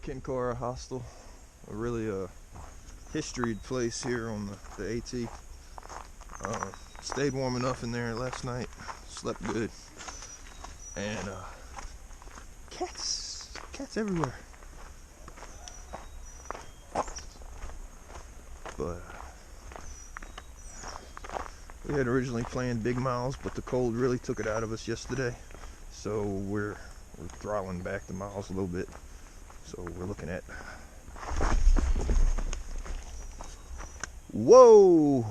Kincora Hostel, a really historied place here on the AT. Stayed warm enough in there last night, slept good, and cats everywhere. But we had originally planned big miles, but the cold really took it out of us yesterday, so we're throttling back the miles a little bit. So we're looking at, whoa,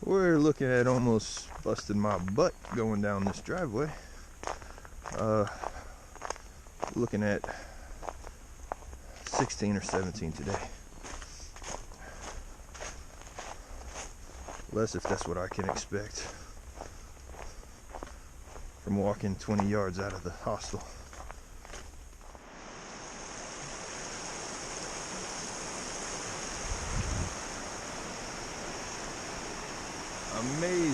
we're looking at almost busted my butt going down this driveway. Looking at 16 or 17 today. Less if that's what I can expect from walking 20 yards out of the hostel. Amazing.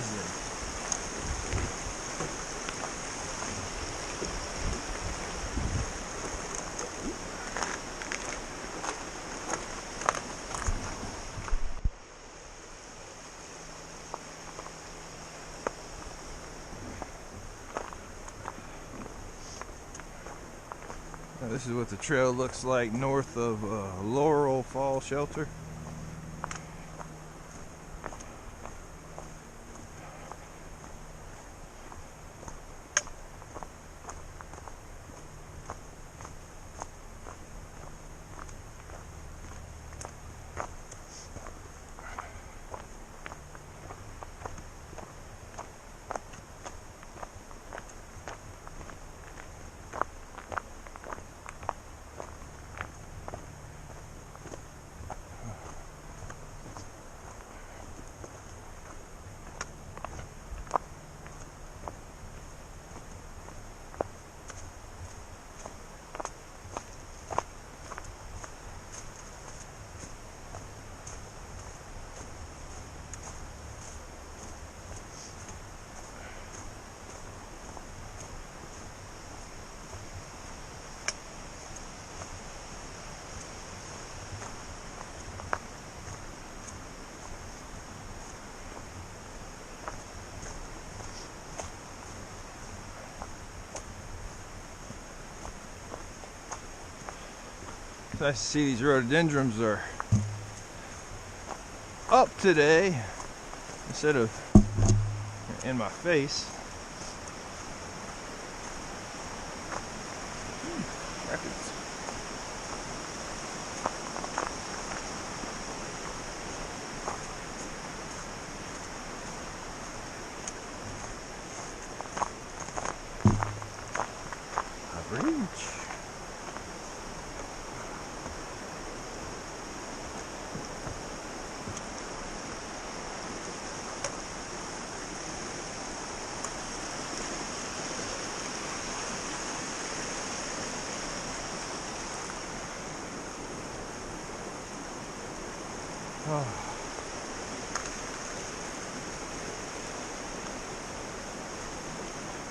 Now this is what the trail looks like north of Laurel Fall Shelter. It's nice to see these rhododendrons are up today instead of in my face. Rapids. A bridge.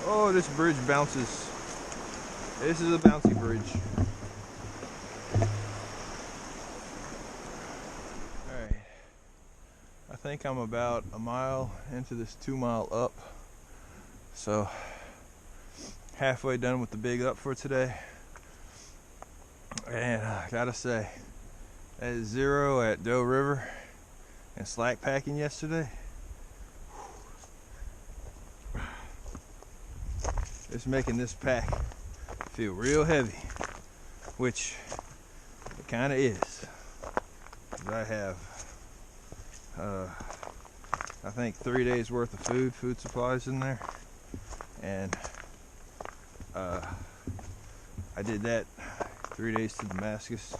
Oh, this bridge bounces. This is a bouncy bridge. Alright. I think I'm about a mile into this 2-mile up. So, halfway done with the big up for today. And I gotta say, that is 0 at Doe River and slack packing yesterday. It's making this pack feel real heavy, which it kind of is. I have, I think 3 days worth of food supplies in there, and I did that 3 days to Damascus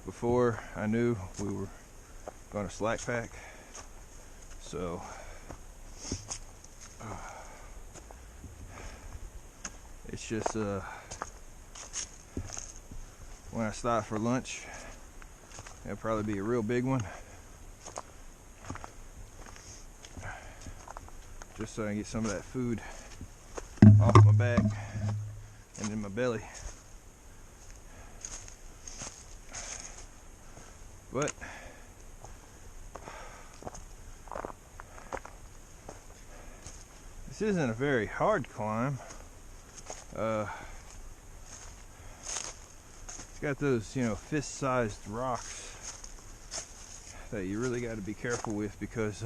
before I knew we were going to slack pack. So it's just when I stop for lunch, it'll probably be a real big one, just so I can get some of that food off my back and in my belly. But this isn't a very hard climb. It's got those, fist-sized rocks that you really got to be careful with because,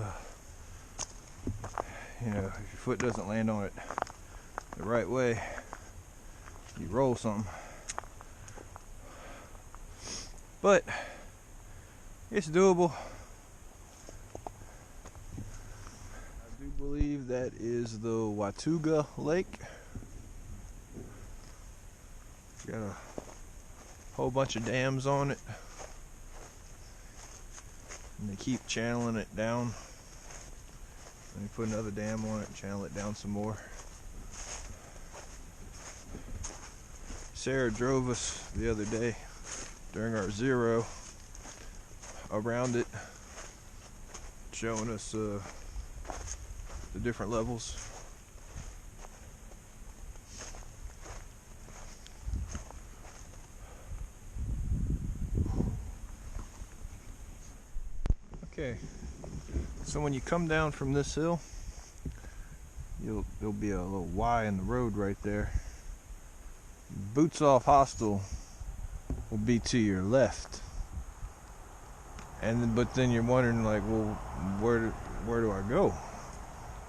if your foot doesn't land on it the right way, you roll something. But it's doable. I do believe that is the Watauga Lake. Got a whole bunch of dams on it, and they keep channeling it down. Let me put another dam on it and channel it down some more. Sarah drove us the other day during our zero around it, showing us the different levels. Okay, so when you come down from this hill, there'll be a little Y in the road right there. Boots Off Hostel will be to your left, but then you're wondering, like, well, where do I go?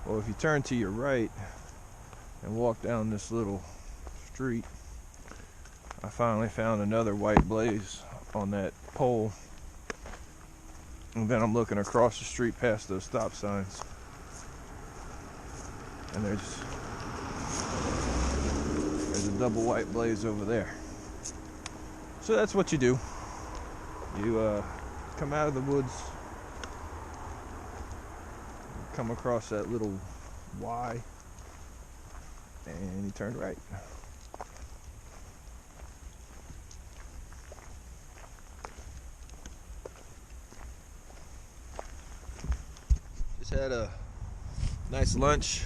Well, if you turn to your right and walk down this little street, I finally found another white blaze on that pole. And then I'm looking across the street past those stop signs, and there's a double white blaze over there. So that's what you do. You come out of the woods, come across that little Y, and you turn right. Had a nice lunch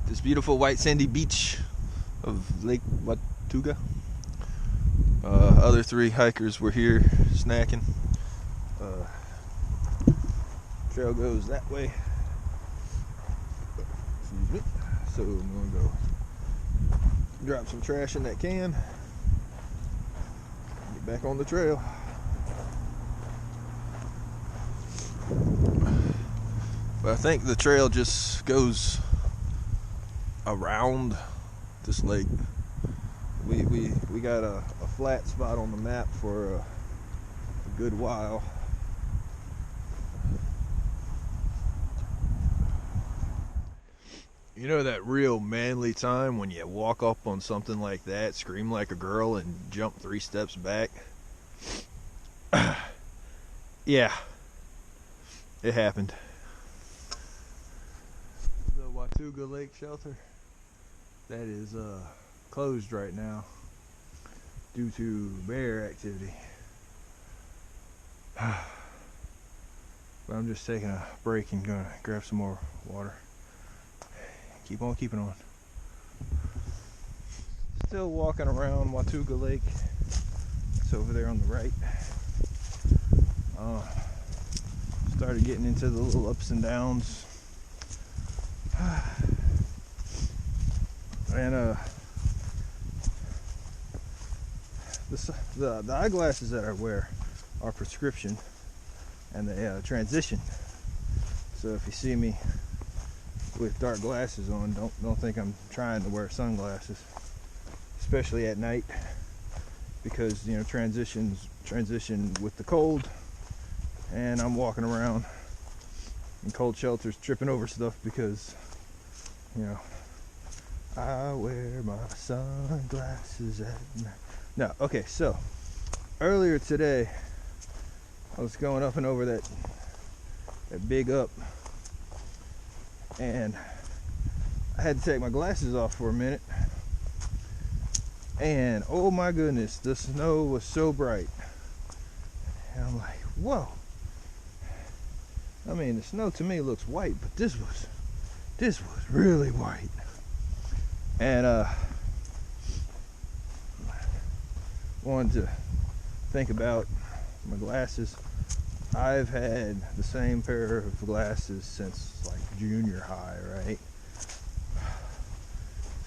at this beautiful white sandy beach of Lake Watauga. Other three hikers were here snacking. Trail goes that way. Excuse me. So I'm gonna go drop some trash in that can. Get back on the trail. But I think the trail just goes around this lake. We got a flat spot on the map for a good while. You know that real manly time when you walk up on something like that, scream like a girl, and jump 3 steps back? Yeah, it happened. Watauga Lake Shelter that is closed right now due to bear activity. But I'm just taking a break and gonna grab some more water. Keep on keeping on. Still walking around Watauga Lake. It's over there on the right. Started getting into the little ups and downs. And the eyeglasses that I wear are prescription, and they transition. So if you see me with dark glasses on, don't think I'm trying to wear sunglasses, especially at night, because transition with the cold, and I'm walking around in cold shelters tripping over stuff because I wear my sunglasses at night. No, okay, so earlier today I was going up and over that big up, and I had to take my glasses off for a minute, and oh my goodness, the snow was so bright, and I'm like, whoa. I mean, the snow to me looks white, but this was really white. And wanted to think about my glasses. I've had the same pair of glasses since like junior high, right?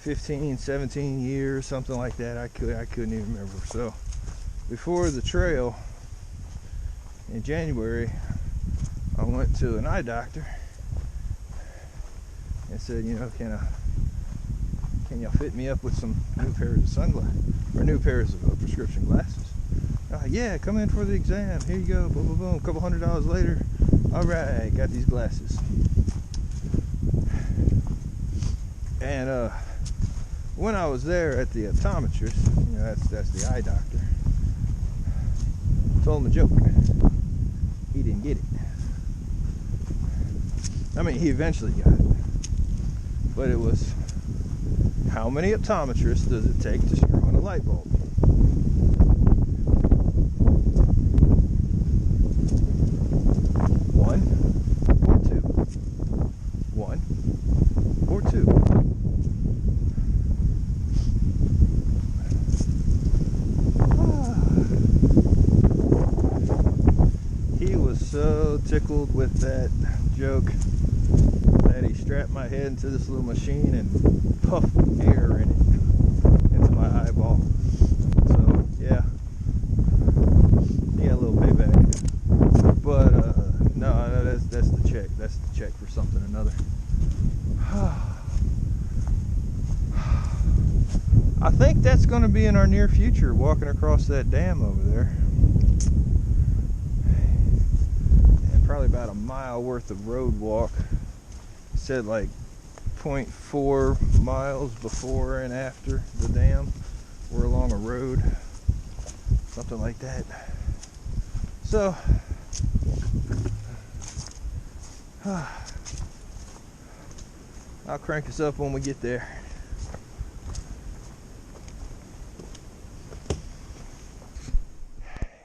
15, 17 years, something like that. I couldn't even remember. So before the trail in January, I went to an eye doctor and said, you know, can y'all fit me up with some new pairs of sunglasses or new pairs of prescription glasses? Yeah, come in for the exam. Here you go. Boom, boom, boom. A couple $100 later. All right, got these glasses. And when I was there at the optometrist, you know, that's the eye doctor, told him a joke. He didn't get it. I mean, he eventually got it, but it was, how many optometrists does it take to screw in a light bulb? One or two. One or two. He was so tickled with that joke that he strapped my head into this little machine and puffed air in it into my eyeball. So yeah, he got a little payback. But no, that's the check. That's the check for something or another. I think that's going to be in our near future, walking across that dam over there. And probably about a mile worth of road walk. It said like 0.4 miles before and after the dam. We're along a road, something like that. So I'll crank us up when we get there.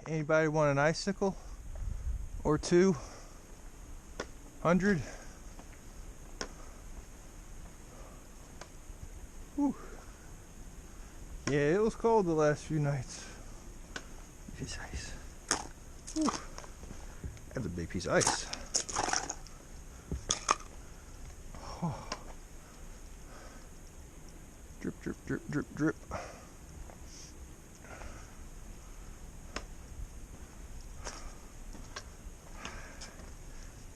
Anybody want an icicle or 200? Whew. Yeah, it was cold the last few nights. Piece of ice. Whew. That's a big piece of ice. Oh. Drip, drip, drip, drip, drip.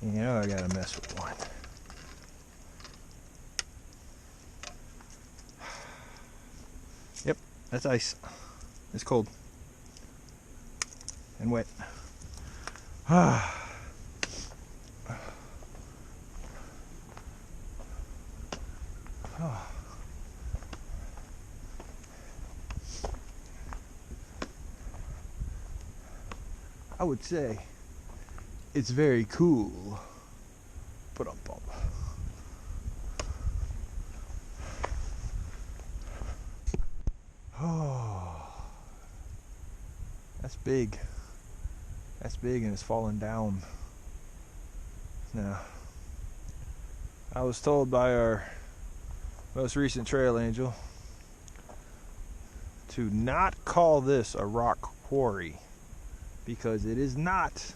You know I gotta mess with one. Yep, that's ice. It's cold and wet. I would say it's very cool. Put on bump. Oh, that's big. That's big, and it's falling down. Now, I was told by our most recent trail angel to not call this a rock quarry, because it is not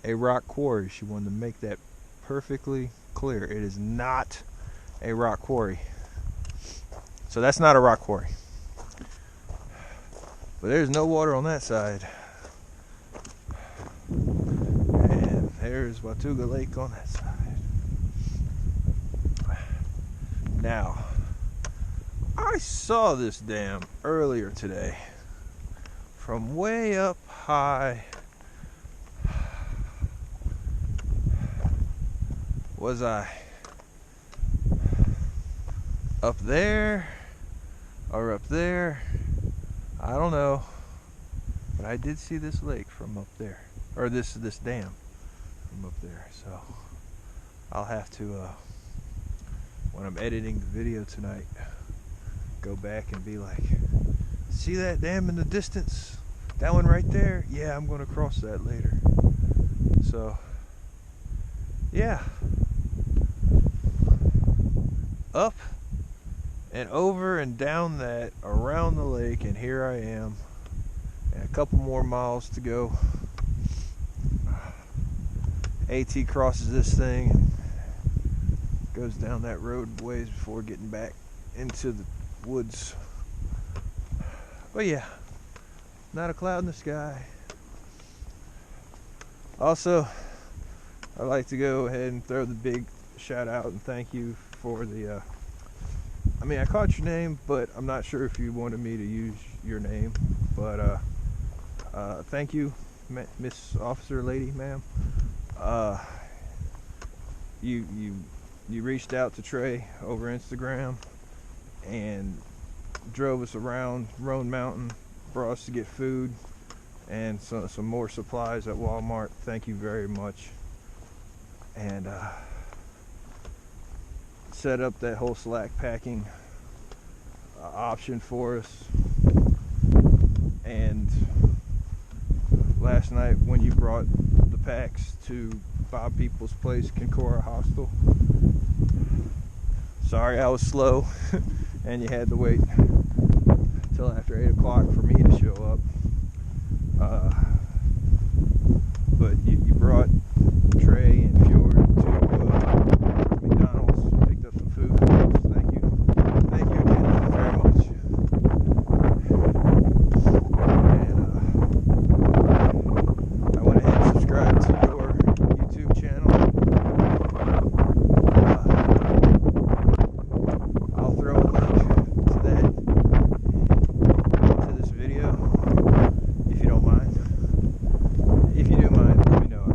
a rock quarry. She wanted to make that perfectly clear. It is not a rock quarry. So that's not a rock quarry. But there's no water on that side. And there's Watauga Lake on that side. Now, I saw this dam earlier today from way up high. Was I up there or up there? I don't know, but I did see this lake from up there, or this dam from up there. So I'll have to, when I'm editing the video tonight, go back and be like, see that dam in the distance? That one right there? Yeah, I'm going to cross that later. So yeah, up and over and down that, around the lake, and here I am And a couple more miles to go. AT crosses this thing and goes down that road ways before getting back into the woods. But yeah, not a cloud in the sky. Also, I'd like to go ahead and throw the big shout out and thank you for the I caught your name, but I'm not sure if you wanted me to use your name, but thank you, Miss Officer Lady, ma'am. You reached out to Trey over Instagram and drove us around Roan Mountain, brought us to get food and some more supplies at Walmart. Thank you very much. And set up that whole slack packing option for us. And last night when you brought the packs to Bob People's place, Kincora Hostel, sorry I was slow and you had to wait till after 8 o'clock for me to show up. But you brought Trey and Fjord to McDonald's, picked up some food for us. Thank you. Thank you again very much. And I went ahead and subscribed to your YouTube channel. I'll throw a link to that into this video if you don't mind. If you do mind, let me know.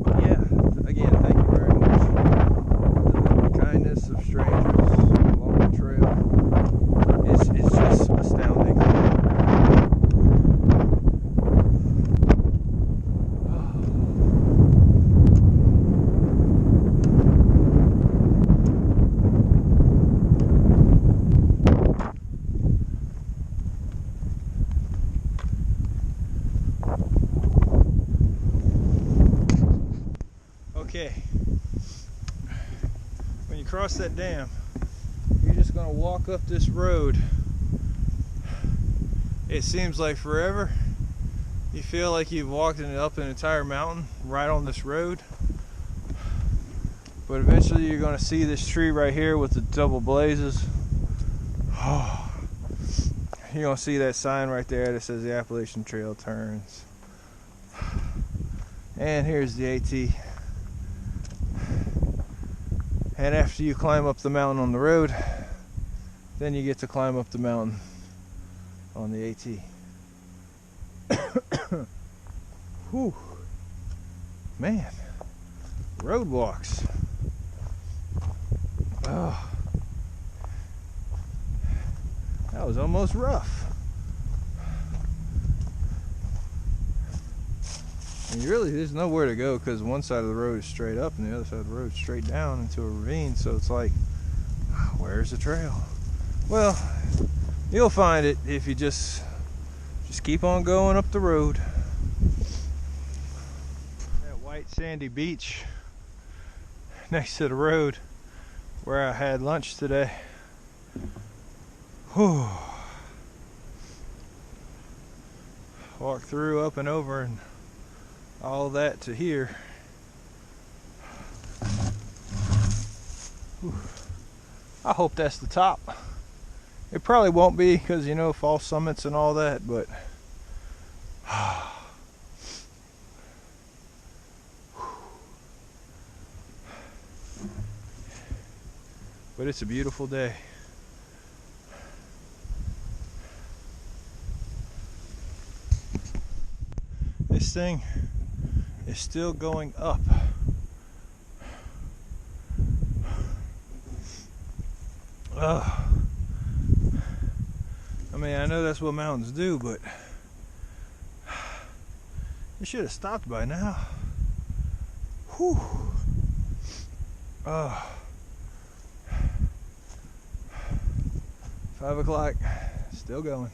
But yeah, again, thank you very much. The kindness of strangers along the trail is just astounding. Okay, when you cross that dam, you're just going to walk up this road. It seems like forever. You feel like you've walked up an entire mountain right on this road. But eventually you're going to see this tree right here with the double blazes. You're going to see that sign right there that says the Appalachian Trail turns. And here's the AT. And after you climb up the mountain on the road, then you get to climb up the mountain on the AT. Whew. Man, roadwalks. Oh, that was almost rough. And really, there's nowhere to go because one side of the road is straight up and the other side of the road is straight down into a ravine. So it's like, where's the trail? Well, you'll find it if you just keep on going up the road. That white sandy beach next to the road where I had lunch today. Whew. Walk through, up and over, and all that to here. Whew. I hope that's the top. It probably won't be because, you know, false summits and all that, but it's a beautiful day. This thing is still going up. I mean, I know that's what mountains do, but it should have stopped by now. Whew. 5 o'clock, still going.